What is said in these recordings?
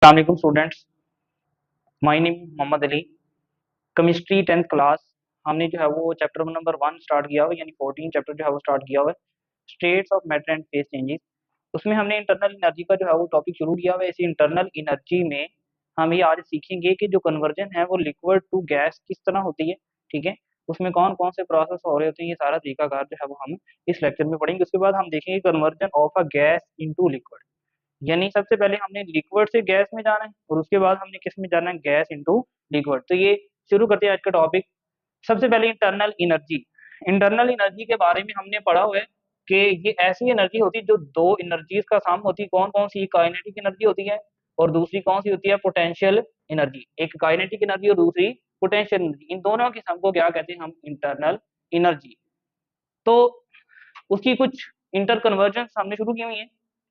अस्सलाम students, my name Mohammad Ali. Chemistry 10th class हमने जो है वो चैप्टर नंबर 1 स्टार्ट किया हुआ है, यानी 14 चैप्टर जो है वो स्टार्ट किया हुआ है, states of matter and phase changes. उसमें हमने इंटरनल एनर्जी का जो है वो टॉपिक शुरू किया हुआ है। इसी इंटरनल एनर्जी में हम ये आज सीखेंगे कि जो कन्वर्जन है वो लिक्विड टू गैस किस तरह होती है। ठीक है, उसमें कौन कौन से प्रोसेस हो रहे होते हैं, ये सारा तरीकाकार जो है वो हम इस लेक्चर में पढ़ेंगे। उसके बाद हम देखेंगे conversion of a gas into liquid, यानी सबसे पहले हमने लिक्विड से गैस में जाना है और उसके बाद हमने किस में जाना है, गैस इनटू लिक्विड। तो ये शुरू करते हैं आज का टॉपिक। सबसे पहले इंटरनल एनर्जी। इंटरनल एनर्जी के बारे में हमने पढ़ा हुआ है कि ये ऐसी एनर्जी होती है जो दो एनर्जीज का सम होती है। कौन कौन सी? काइनेटिक एनर्जी होती है और दूसरी कौन सी होती है, पोटेंशियल एनर्जी। एक काइनेटिक एनर्जी और दूसरी पोटेंशियल एनर्जी, इन दोनों के सम को क्या कहते हैं हम, इंटरनल एनर्जी। तो उसकी कुछ इंटर कन्वर्जन हमने शुरू की हुई है।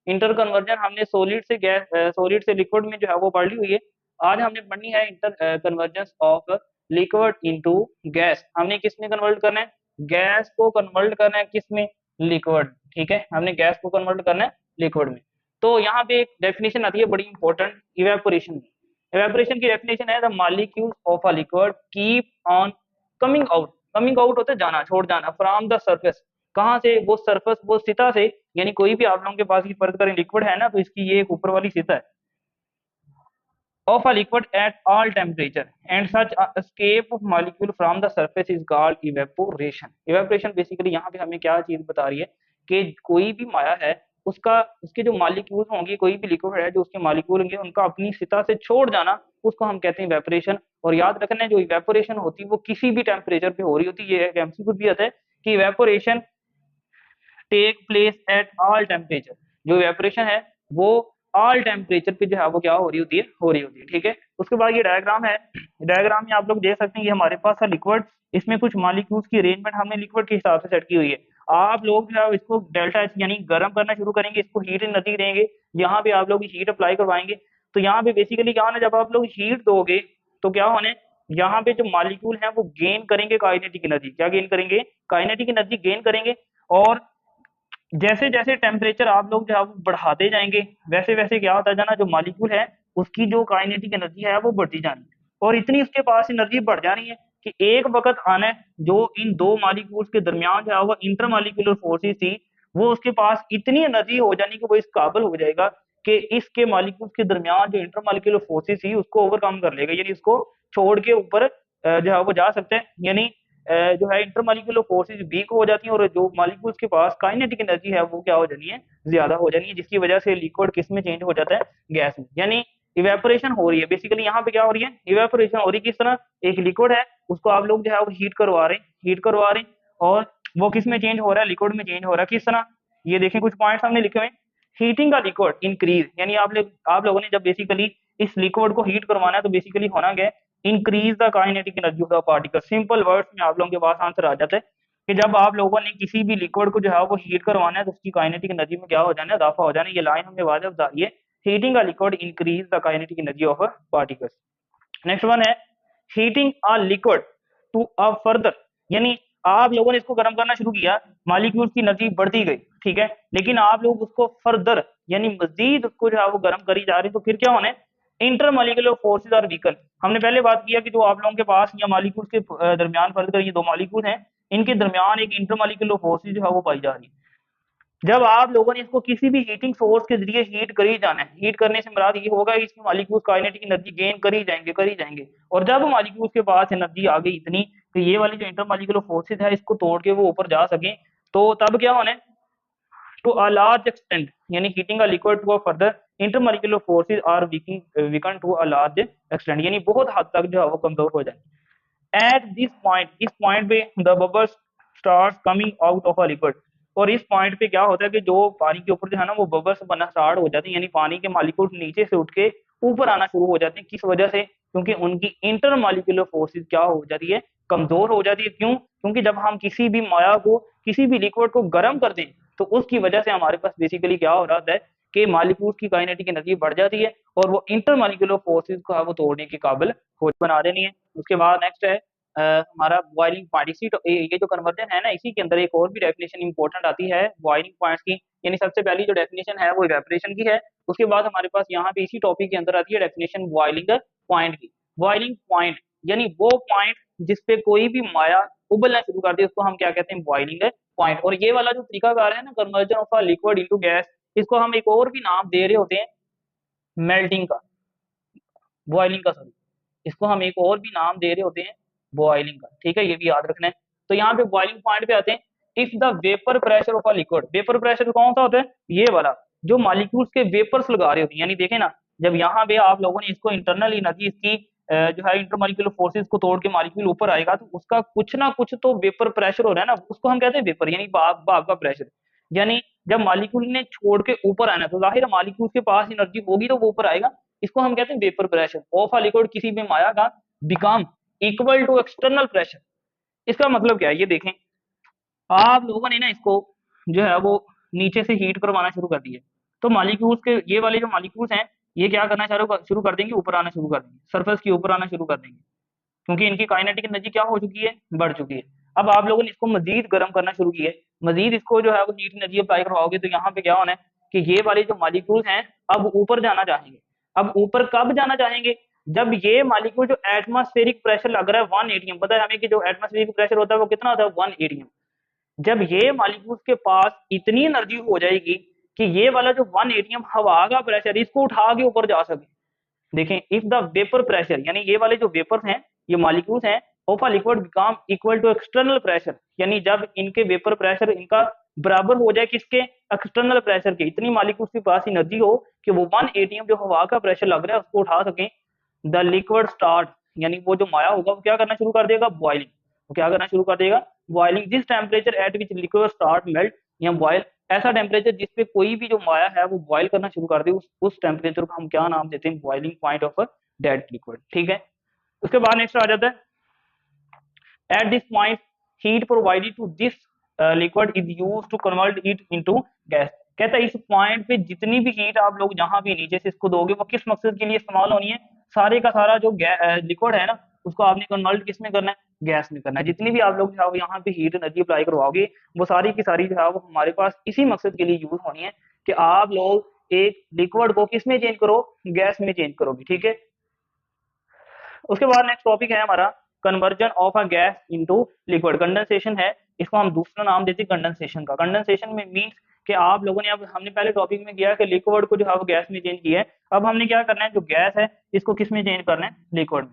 इंटर कन्वर्जन हमने सॉलिड से गैस, सॉलिड से लिक्विड में जो है वो पढ़ ली हुई है। आज हमने पढ़नी है inter conversion of liquid into gas. हमने किस में कन्वर्ट करना है, गैस को कन्वर्ट करना है किस में, लिक्विड। ठीक है, हमने गैस को कन्वर्ट करना है लिक्विड में। तो यहाँ पे एक डेफिनेशन आती है बड़ी इंपॉर्टेंट, इवेपोरेशन। इवेपोरेशन की डेफिनेशन है the molecule of a liquid keep on coming out. Coming out होता है जाना, छोड़ जाना, फ्रॉम द सरफेस। कहाँ से? वो सरफेस, वो सतह से। यानी कोई भी आप लोगों के पास ये फर्ज करें लिक्विड है ना, तो इसकी ये एक ऊपर वाली सतह है। Of a liquid at all temperature and such escape of molecule from the surface is called evaporation. Evaporation basically यहाँ पे हमें क्या चीज बता रही है कि कोई भी माया है उसका, उसके जो मॉलिक्यूल होंगे, कोई भी लिक्विड है जो उसके मॉलिक्यूल होंगे उनका अपनी सतह से छोड़ जाना, उसको हम कहते हैं इवेपोरेशन। और याद रखना है जो इवेपोरेशन होती है वो किसी भी टेम्परेचर पे हो रही होती है। ये एमसीक्यू भी आता है कि evaporation take place at all temperature. जो इवेपोरेशन है वो ऑल टेम्परेचर पे जो है वो क्या हो रही होती है, हो रही होती है। ठीक है, उसके बाद ये डायग्राम है। डायग्राम में आप लोग देख सकते हैं ये हमारे पास है लिक्विड। इसमें कुछ मॉलिक्यूल्स की अरेंजमेंट हमने लिक्विड के हिसाब से सेट की हुई है। आप लोग जो है इसको डेल्टा एच यानी गर्म करना शुरू करेंगे, इसको हीट एनर्जी देंगे। यहाँ पे आप लोग हीट अप्लाई करवाएंगे। तो यहाँ पे बेसिकली क्या होना, जब आप लोग हीट दोगे तो क्या होने, यहाँ पे जो मॉलिक्यूल है वो गेन करेंगे काइनेटिक एनर्जी। क्या गेन करेंगे? काइनेटिक एनर्जी गेन करेंगे। और जैसे जैसे टेम्परेचर आप लोग जो है वो बढ़ाते जाएंगे वैसे वैसे क्या होता जाना, जो मॉलिक्यूल है उसकी जो काइनेटिक एनर्जी है वो बढ़ती जानी। और इतनी उसके पास एनर्जी बढ़ जानी है कि एक वक्त आना है जो इन दो मॉलिक्यूल्स के दरमियान जो है वो इंटर मॉलिक्यूलर फोर्सेस थी, वो उसके पास इतनी एनर्जी हो जानी कि वो इस काबिल हो जाएगा कि इसके मॉलिक्यूल्स के दरमियान जो इंटर मॉलिक्यूलर फोर्सेस थी उसको ओवरकम कर लेगा, यानी इसको छोड़ के ऊपर जो है वो जा सकते हैं। यानी जो है इंटरमॉलिक्यूलर फोर्सेज वीक हो जाती हैं और जो मॉलिक्यूल्स के पास काइनेटिक एनर्जी है वो क्या हो जानी है, ज्यादा हो जानी है, जिसकी वजह से लिक्विड किस में चेंज हो जाता है, गैस में। यानी इवेपोरेशन हो रही है। बेसिकली यहाँ पे क्या हो रही है, इवेपोरेशन हो रही है। किस तरह? एक लिक्विड है उसको आप लोग जो है वो हीट करवा रहे हैं, हीट करवा रहे हैं और वो किस में चेंज हो रहा है, लिक्विड में चेंज हो रहा है। किस तरह? ये देखें कुछ पॉइंट्स हमने लिखे हुए हैं। हीटिंग का लिक्विड इंक्रीज, यानी आप लोगों ने जब बेसिकली इस लिक्विड को हीट करवाना है तो बेसिकली होना क्या है, increase the kinetic energy of the particle. Simple words में आप लोगों के पास आंसर आ जाता है कि जब आप लोगों ने किसी भी लिक्विड को जो है वो हीट करवाना है तो उसकी काइनेटिक एनर्जी में क्या हो जाना है, इजाफा हो जाना है। ये लाइन हमने वाजब बता दी है, heating a liquid increase the kinetic energy of particles. Next one है heating a liquid to a further, यानी आप लोगों ने इसको गर्म करना शुरू किया, मॉलिक्यूल्स की एनर्जी बढ़ती गई, ठीक है, लेकिन आप लोग उसको फर्दर यानी मजीद उसको जो है वो गर्म करी जा रहे हैं, तो फिर क्या होना है, इंटरमॉलिक्यूलर फोर्सेज आर वीकन। हमने पहले बात किया कि जो आप लोगों के पास या मॉलिक्यूल्स के दरमियान फर्ज कर ये दो मॉलिक्यूल हैं, इनके दरमियान एक इंटरमॉलिक्यूलर फोर्सेज जो है वो पाई जा रही है। जब आप लोगों ने इसको किसी भी हीटिंग सोर्स के जरिए हीट करी जाना है, हीट करने से मुराद ये होगा कि इसके मॉलिक्यूल्स काइनेटिक एनर्जी गेन करी जाएंगे, करी जाएंगे। और जब मॉलिक्यूल्स के पास एनर्जी आ गई इतनी कि ये वाली जो इंटरमॉलिक्यूलर फोर्सेज है इसको तोड़ के वो ऊपर जा सके, तो तब क्या होना है, टू अ लार्ज एक्सटेंट, यानी heating a liquid to a further intermolecular forces are weaken to a large extent, यानी बहुत हद तक जो है वो कमजोर हो जाए। एट दिस पॉइंट, इस पॉइंट पे the bubbles start coming out of a liquid, और इस पॉइंट पे क्या होता है कि जो पानी के ऊपर जो है ना वो बबल्स बनना स्टार्ट हो जाते हैं, यानी पानी के मॉलिक्यूल नीचे से उठ के ऊपर आना शुरू हो जाते हैं। किस वजह से? क्योंकि उनकी इंटर मॉलिक्यूलर फोर्सेज क्या हो जाती है, कमजोर हो जाती है। क्यों? क्योंकि जब हम किसी भी माया को, किसी भी लिक्विड को गर्म कर दें तो उसकी वजह से हमारे पास बेसिकली क्या हो रहा है कि मॉलिक्यूल्स की काइनेटिक एनर्जी बढ़ जाती है और वो इंटर मॉलिक्यूलर फोर्सेज को वो तोड़ने के काबिल हो बना देनी है। उसके बाद नेक्स्ट है हमारा बॉइलिंग पॉइंट, इसी ये जो कन्वर्जन है ना, इसी के अंदर एक और भी डेफिनेशन इंपॉर्टेंट आती है बॉइलिंग पॉइंट्स की। यानी सबसे पहली जो डेफिनेशन है वो इवेपोरेशन की है। उसके बाद हमारे पास यहाँ पे इसी टॉपिक के अंदर आती है डेफिनेशन बॉइलिंग पॉइंट की। बॉइलिंग पॉइंट यानी वो पॉइंट जिसपे कोई भी माया उबलना शुरू कर दे, उसको हम क्या कहते हैं, बॉइलिंग पॉइंट। और ये वाला जो तरीकाकार है ना, conversion of a liquid into gas, इसको हम एक और भी नाम दे रहे होते हैं, मेल्टिंग का, बॉइलिंग का, सॉरी, इसको हम एक और भी नाम दे रहे होते हैं, बॉइलिंग का। ठीक है, ये भी याद रखना है। तो यहाँ पे बॉइलिंग पॉइंट पे आते हैं। If the vapour pressure of a liquid, vapour pressure कौन सा होता है, ये वाला जो मॉलिक्यूल्स के वेपर्स लगा रहे होते हैं। यानी देखें ना, जब यहाँ पे आप लोगों ने इसको इंटरनल एनर्जी, इसकी जो है इंटरमॉलिक्यूलर फोर्सेस को तोड़ के मॉलिक्यूल ऊपर आएगा, तो उसका कुछ ना कुछ तो वेपर प्रेशर हो रहा है ना, उसको हम कहते हैं वेपर, यानी भाप का प्रेशर। यानी जब मॉलिक्यूल ने छोड़ के ऊपर आना है, तो जाहिर है मॉलिक्यूल के पास एनर्जी होगी तो वो ऊपर आएगा। इसको हम कहते हैं vapour pressure of a liquid, किसी भी माया का, become equal to external pressure. इसका मतलब क्या है, ये देखें, आप लोगों ने ना इसको जो है वो नीचे से हीट करवाना शुरू कर दिया, तो मॉलिक्यूल्स के, ये वाले जो मॉलिक्यूल्स हैं, ये क्या करना शुरू कर देंगे, ऊपर आना शुरू कर देंगे, सरफेस के ऊपर आना शुरू कर देंगे, क्योंकि इनकी काइनेटिक एनर्जी क्या हो चुकी है, बढ़ चुकी है। अब आप लोगों ने इसको मजीद गर्म करना शुरू किया है, मजीद इसको जो है वो हीट एनर्जी अप्लाई करवाओगे, तो यहाँ पे क्या होना है कि ये वाले जो मॉलिक्यूल्स हैं अब ऊपर जाना चाहेंगे। अब ऊपर कब जाना चाहेंगे, जब ये मॉलिक्यूल जो एटमॉस्फेरिक प्रेशर लग रहा है 1 एटीएम, पता है हमें कि जो एटमॉस्फेरिक प्रेशर होता है वो कितना होता है, 1 एटीएम। जब ये मॉलिक्यूल्स के पास इतनी एनर्जी हो जाएगी कि ये वाला जो 1 एटीएम हवा का प्रेशर, इसको उठा के ऊपर जा सके। देखें, इफ द वेपर प्रेशर, यानी ये वाले जो वेपर्स हैं, ये मॉलिक्यूल्स हैं, of a liquid become equal to external pressure, यानी जब इनके वेपर प्रेशर इनका बराबर हो जाए किसके, एक्सटर्नल प्रेशर के, इतनी मॉलिक्यूल्स के पास एनर्जी हो कि वो 1 एटीएम जो हवा का प्रेशर लग रहा है उसको उठा सकें, द लिक्विड स्टार्ट, यानी वो जो माया होगा वो क्या करना शुरू कर देगा, बॉइलिंग। वो क्या करना शुरू कर देगा, boiling. This temperature at which liquid start melt या बॉयल, ऐसा टेम्परेचर जिसपे कोई भी जो माया है वो बॉयल करना शुरू कर दे, उस टेम्परेचर को हम क्या नाम देते हैं, boiling point of a dead liquid. ठीक है, उसके बाद नेक्स्ट आ जाता है, at this point heat provided to this liquid is used to convert it into gas. कहता है इस पॉइंट पे जितनी भी हीट आप लोग जहां भी नीचे से इसको दोगे, वो किस मकसद के लिए इस्तेमाल होनी है, सारे का सारा जो लिक्विड है ना, उसको आपने कन्वर्ट किस में करना है, गैस में करना है। जितनी भी आप लोग जो है यहाँ पे हीट एनर्जी अप्लाई करवाओगे, वो सारी की सारी जो है वो हमारे पास इसी मकसद के लिए यूज होनी है कि आप लोग एक लिक्विड को किस में चेंज करो, गैस में चेंज करोगे। ठीक है, उसके बाद नेक्स्ट टॉपिक है हमारा conversion of a gas into liquid, condensation है। इसको हम दूसरा नाम देते हैं कंडेंसेशन का। कंडेंसेशन में मींस कि आप लोगों ने, अब हमने पहले टॉपिक में किया कि लिक्विड को जो है वो गैस में चेंज किया है, अब हमने क्या करना है, जो गैस है इसको किस में चेंज करना है, लिक्विड में।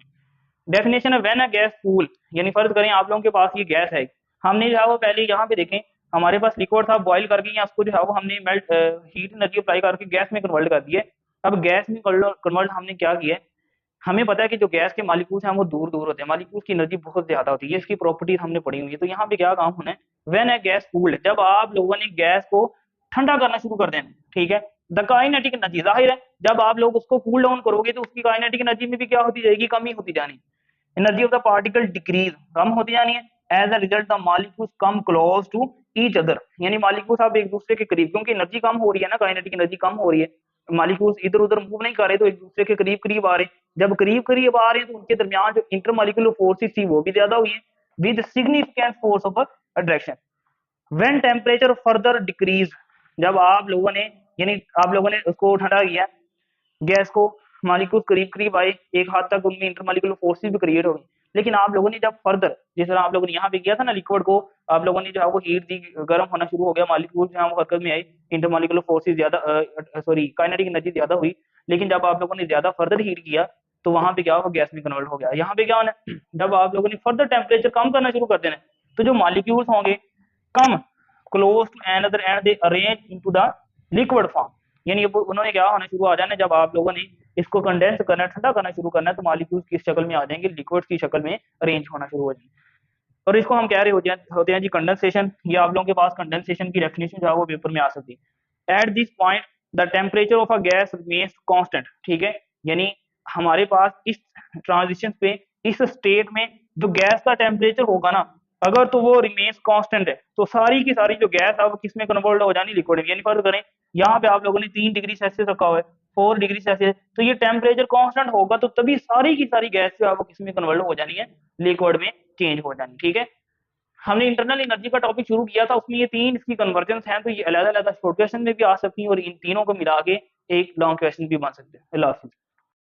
डेफिनेशन है व्हेन अ गैस कूल, यानी फर्ज करें आप लोगों के पास ये गैस है, हमने जो है वो पहले यहाँ पे देखें, हमारे पास लिक्विड था, बॉईल करके या उसको जो है वो हमने मेल्ट हीट एनर्जी अप्लाई करके गैस में कन्वर्ट कर दिया। अब गैस में कन्वर्ट हमने क्या किया है, हमें पता है कि जो गैस के मॉलिक्यूल्स हैं वो दूर दूर होते हैं, मॉलिक्यूल्स की एनर्जी बहुत ज्यादा होती है, इसकी प्रॉपर्टीज हमने पढ़ी हुई है। तो यहाँ पे क्या काम होना है, व्हेन ए गैस कूल्ड, जब आप लोगों ने गैस को ठंडा करना शुरू कर देना। ठीक है, द काइनेटिक एनर्जी, जाहिर है जब आप लोग उसको कूल डाउन करोगे तो उसकी काइनेटिक एनर्जी में भी क्या होती जाएगी, कमी होती जानी, energy of the particle decrease, कम होती जानी है। As a result the molecules come close to each other, यानी मॉलिक्यूल्स अब एक दूसरे के करीब, क्योंकि एनर्जी कम हो रही है ना, काइनेटिक एनर्जी कम हो रही है, मॉलिक्यूल्स इधर उधर मूव नहीं कर रहे, तो एक दूसरे के करीब करीब आ रहे हैं। जब करीब करीब आ रहे हैं तो उनके दरमियान जो इंटरमॉलिक्यूलर फोर्सेस थी वो भी ज्यादा हुई है, with significant force of attraction. When temperature further decrease, जब आप लोगों ने, यानी आप लोगों ने उसको ठंडा किया गैस को, मॉलिक्यूल्स करीब करीब आए, एक हद तक उनमें इंटरमॉलिक्यूलर फोर्सेस भी क्रिएट हो गई। लेकिन आप लोगों ने जब फर्दर, जिस तरह आप लोगों ने यहाँ पे किया था ना, लिक्विड को आप लोगों ने जो है वो हीट दी, गर्म होना शुरू हो गया, मॉलिक्यूल जो है वो हरकत में आए, इंटरमॉलिक्यूलर फोर्सेस ज्यादा, सॉरी काइनेटिक एनर्जी ज्यादा हुई। लेकिन जब आप लोगों ने ज्यादा फर्दर हीट किया तो वहां पे क्या होगा, गैस में कन्वर्ट हो गया। यहाँ पे क्या होना है, जब आप लोगों ने फर्दर टेम्परेचर कम करना शुरू कर देना, तो जो मॉलिक्यूल्स होंगे come close to another and they arrange into the liquid form, यानी उन्होंने क्या होना शुरू आ जाना, जब आप लोगों ने इसको कंडेंस करना, ठंडा करना शुरू करना है, तो मॉलिक्यूल्स किस शक्ल में आ जाएंगे, लिक्विड की शक्ल में अरेंज होना शुरू हो जाएंगे। और इसको हम कह रहे होते हैं जी कंडेंसेशन। ये आप लोगों के पास कंडेंसेशन की डेफिनेशन जो है वो पेपर में आ सकती है। At this point the temperature of a gas remains constant. ठीक है, यानी हमारे पास इस ट्रांजिशन पे, इस स्टेट में जो गैस का टेम्परेचर होगा ना, अगर तो वो रिमेन्स कांस्टेंट है तो सारी की सारी जो गैस है वो किस में कन्वर्ट हो जानी, लिक्विड में। यानी फर्ज करें यहाँ पे आप लोगों ने 3 डिग्री सेल्सियस रखा हुआ है, 4 डिग्री सेल्सियस, तो ये टेम्परेचर कांस्टेंट होगा तो तभी सारी की सारी गैस जो है वो किस में कन्वर्ट हो जानी है, लिक्विड में चेंज हो जानी। ठीक है, हमने इंटरनल एनर्जी का टॉपिक शुरू किया था, उसमें ये 3 इसकी कन्वर्जेंस हैं, तो ये अलग अलग शॉर्ट क्वेश्चन में भी आ सकती हैं और इन तीनों को मिला के एक लॉन्ग क्वेश्चन भी बन सकते हैं। अल्लाह हाफिज।